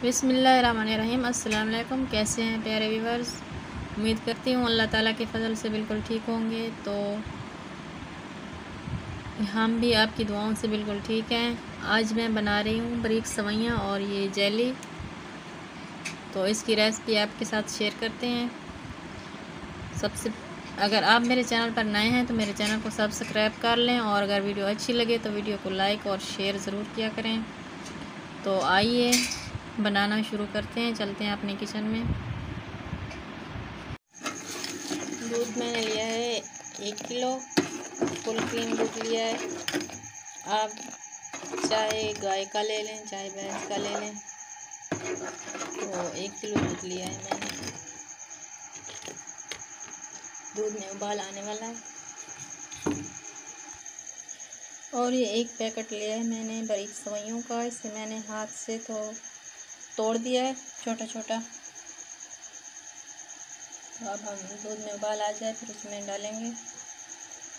बिस्मिल्लाहिर्रहमानिर्रहीम। अस्सलाम वालेकुम। कैसे हैं प्यारे व्यूवर्स? उम्मीद करती हूँ अल्लाह ताला के फ़ज़ल से बिल्कुल ठीक होंगे। तो हम भी आपकी दुआओं से बिल्कुल ठीक हैं। आज मैं बना रही हूँ बारीक सवैयाँ और ये जेली। तो इसकी रेसिपी आपके साथ शेयर करते हैं। अगर आप मेरे चैनल पर नए हैं तो मेरे चैनल को सब्सक्राइब कर लें, और अगर वीडियो अच्छी लगे तो वीडियो को लाइक और शेयर ज़रूर किया करें। तो आइए बनाना शुरू करते हैं। चलते हैं अपने किचन में। दूध मैंने लिया है 1 किलो, फुल क्रीम दूध लिया है। आप चाहे गाय का ले लें चाहे भैंस का ले लें। तो 1 किलो दूध लिया है मैंने। दूध में उबाल आने वाला है। और ये 1 पैकेट लिया है मैंने बारीक सवैयों का। इसे मैंने हाथ से तो तोड़ दिया है छोटा छोटा। तो अब हम दूध में उबाल आ जाए फिर उसमें डालेंगे।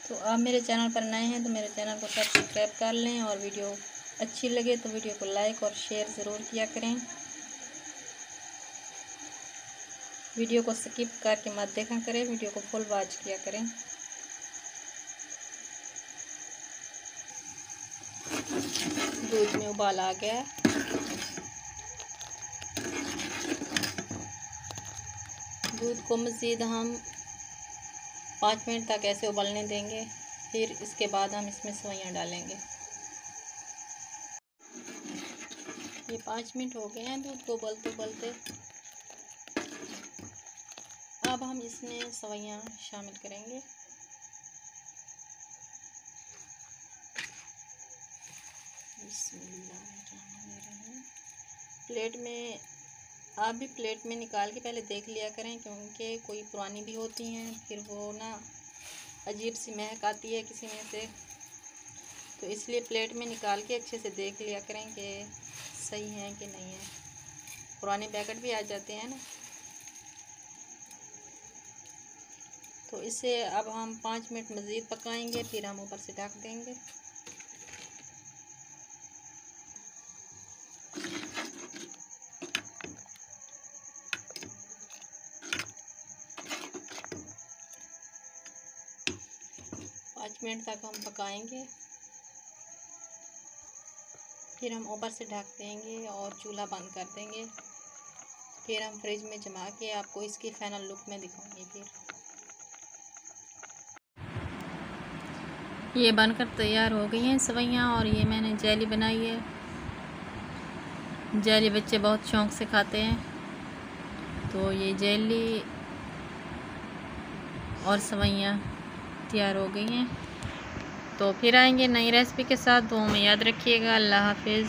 तो आप मेरे चैनल पर नए हैं तो मेरे चैनल को सब्सक्राइब कर लें, और वीडियो अच्छी लगे तो वीडियो को लाइक और शेयर ज़रूर किया करें। वीडियो को स्किप करके मत देखा करें, वीडियो को फुल वॉच किया करें। दूध में उबाल आ गया है। दूध को मज़ीद हम 5 मिनट तक ऐसे उबलने देंगे। फिर इसके बाद हम इसमें सवैयाँ डालेंगे। ये 5 मिनट हो गए हैं दूध को उबलते उबलते। अब हम इसमें सवैयाँ शामिल करेंगे। प्लेट में, आप भी प्लेट में निकाल के पहले देख लिया करें, क्योंकि कोई पुरानी भी होती हैं फिर वो ना अजीब सी महक आती है किसी में से। तो इसलिए प्लेट में निकाल के अच्छे से देख लिया करें कि सही है कि नहीं है। पुराने पैकेट भी आ जाते हैं ना। तो इसे अब हम 5 मिनट मज़ीद पकाएंगे, फिर हम ऊपर से ढक देंगे। पाँच मिनट तक हम पकाएंगे, फिर हम ऊपर से ढक देंगे और चूल्हा बंद कर देंगे। फिर हम फ्रिज में जमा के आपको इसकी फाइनल लुक में दिखाऊंगी। फिर ये बनकर तैयार हो गई हैं सवैयाँ, और ये मैंने जेली बनाई है। जेली बच्चे बहुत शौक़ से खाते हैं। तो ये जेली और सवैयाँ तैयार हो गई हैं। तो फिर आएंगे नई रेसिपी के साथ। दुआओं में याद रखिएगा। अल्लाह हाफिज़।